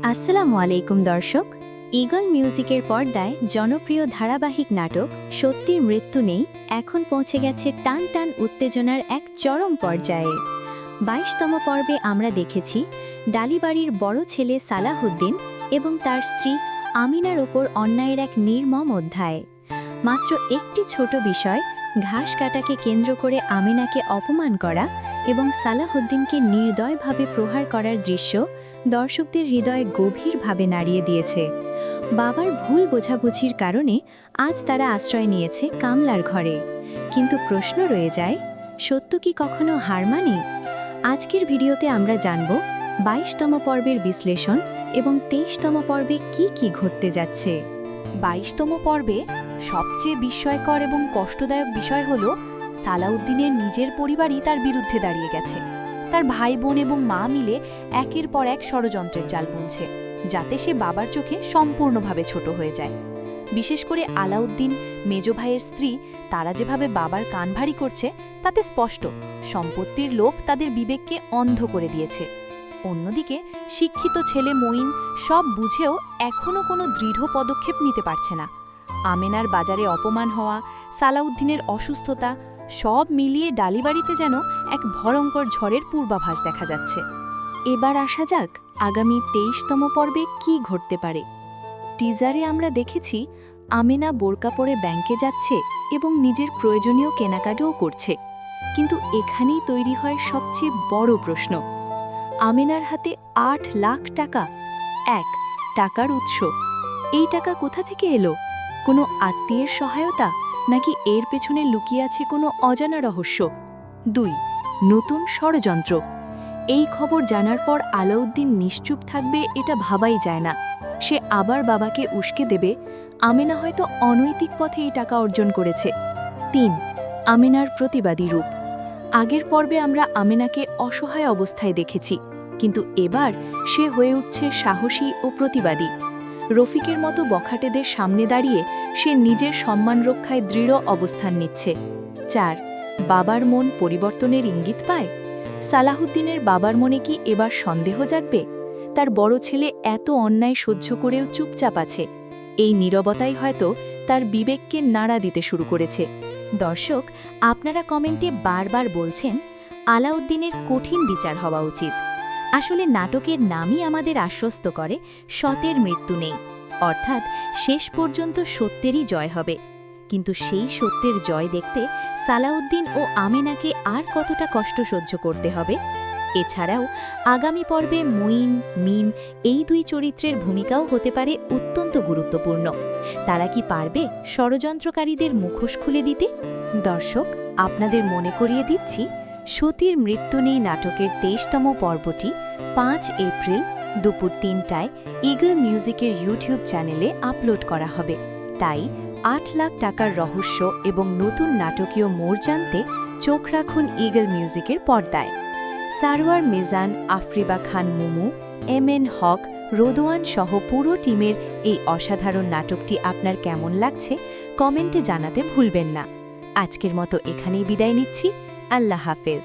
আসসালামু আলাইকুম দর্শক। ঈগল মিউজিকের পর্দায় জনপ্রিয় ধারাবাহিক নাটক সত্যির মৃত্যু নেই এখন পৌঁছে গেছে টান টান উত্তেজনার এক চরম পর্যায়ে। ২২তম পর্বে আমরা দেখেছি ডালিবাড়ির বড় ছেলে সালাহুদ্দিন এবং তার স্ত্রী আমিনার ওপর অন্যায়ের এক নির্মম অধ্যায়। মাত্র একটি ছোট বিষয়, ঘাস কাটাকে কেন্দ্র করে আমিনাকে অপমান করা এবং সালাহুদ্দিনকে নির্দয়ভাবে প্রহার করার দৃশ্য দর্শকদের হৃদয়ে গভীরভাবে নাড়িয়ে দিয়েছে। বাবার ভুল বোঝাবুঝির কারণে আজ তারা আশ্রয় নিয়েছে কামলার ঘরে, কিন্তু প্রশ্ন রয়ে যায়, সত্য কি কখনো হার মানে? আজকের ভিডিওতে আমরা জানব ২২তম পর্বের বিশ্লেষণ এবং ২৩তম পর্বে কি কি ঘটতে যাচ্ছে। ২২তম পর্বে সবচেয়ে বিস্ময়কর এবং কষ্টদায়ক বিষয় হল সালাউদ্দিনের নিজের পরিবারই তার বিরুদ্ধে দাঁড়িয়ে গেছে। তার ভাই বোন এবং মা মিলে একের পর এক ষড়যন্ত্রের জাল বুনছে, যাতে সে বাবার চোখে সম্পূর্ণভাবে ছোট হয়ে যায়। বিশেষ করে আলাউদ্দিন, মেজ ভাইয়ের স্ত্রী, তারা যেভাবে বাবার কান ভারী করছে তাতে স্পষ্ট সম্পত্তির লোভ তাদের বিবেককে অন্ধ করে দিয়েছে। অন্যদিকে শিক্ষিত ছেলে মঈন সব বুঝেও এখনও কোনো দৃঢ় পদক্ষেপ নিতে পারছে না। আমেনার বাজারে অপমান হওয়া, সালাউদ্দিনের অসুস্থতা, সব মিলিয়ে ডালিবাড়িতে যেন এক ভয়ঙ্কর ঝড়ের পূর্বাভাস দেখা যাচ্ছে। এবার আসা যাক আগামী ২৩তম পর্বে কি ঘটতে পারে। টিজারে আমরা দেখেছি আমেনা বোরকা পরে ব্যাংকে যাচ্ছে এবং নিজের প্রয়োজনীয় কেনাকাটাও করছে, কিন্তু এখানেই তৈরি হয় সবচেয়ে বড় প্রশ্ন। আমেনার হাতে ৮ লাখ টাকা। টাকার উৎস। এই টাকা কোথা থেকে এলো? কোনো আত্মীয়ের সহায়তা, নাকি এর পেছনে লুকিয়ে আছে কোনো অজানা রহস্য? ২. নতুন ষড়যন্ত্র। এই খবর জানার পর আলাউদ্দিন নিশ্চুপ থাকবে এটা ভাবাই যায় না। সে আবার বাবাকে উস্কে দেবে আমেনা হয়তো অনৈতিক পথে এই টাকা অর্জন করেছে। ৩. আমেনার প্রতিবাদী রূপ। আগের পর্বে আমরা আমেনাকে অসহায় অবস্থায় দেখেছি, কিন্তু এবার সে হয়ে উঠছে সাহসী ও প্রতিবাদী। রফিকের মতো বখাটেদের সামনে দাঁড়িয়ে সে নিজের সম্মান রক্ষায় দৃঢ় অবস্থান নিচ্ছে। ৪. বাবার মন পরিবর্তনের ইঙ্গিত পায়। সালাহুদ্দিনের বাবার মনে কি এবার সন্দেহ জাগবে? তার বড় ছেলে এত অন্যায় সহ্য করেও চুপচাপ আছে। এই নীরবতাই হয়তো তার বিবেককে নাড়া দিতে শুরু করেছে। দর্শক, আপনারা কমেন্টে বারবার বলছেন আলাউদ্দিনের কঠিন বিচার হওয়া উচিত। আসলে নাটকের নামই আমাদের আশ্বস্ত করে সতের মৃত্যু নেই, অর্থাৎ শেষ পর্যন্ত সত্যেরই জয় হবে। কিন্তু সেই সত্যের জয় দেখতে সালাউদ্দিন ও আমেনাকে আর কতটা কষ্ট সহ্য করতে হবে? এছাড়াও আগামী পর্বে মঈন, মিম এই দুই চরিত্রের ভূমিকাও হতে পারে অত্যন্ত গুরুত্বপূর্ণ। তারা কি পারবে ষড়যন্ত্রকারীদের মুখোশ খুলে দিতে? দর্শক, আপনাদের মনে করিয়ে দিচ্ছি, সতীর মৃত্যু নেই নাটকের ২৩তম পর্বটি ৫ এপ্রিল দুপুর ৩টায় ঈগল মিউজিকের ইউটিউব চ্যানেলে আপলোড করা হবে। তাই ৮ লাখ টাকার রহস্য এবং নতুন নাটকীয় মোড় জানতে চোখ রাখুন ঈগল মিউজিকের পর্দায়। সারোয়ার মিজান, আফরিবা খান মুমু, এম.এন. হক, রোদওয়ান সহ পুরো টিমের এই অসাধারণ নাটকটি আপনার কেমন লাগছে কমেন্টে জানাতে ভুলবেন না। আজকের মতো এখানেই বিদায় নিচ্ছি। আল্লাহ হাফেজ।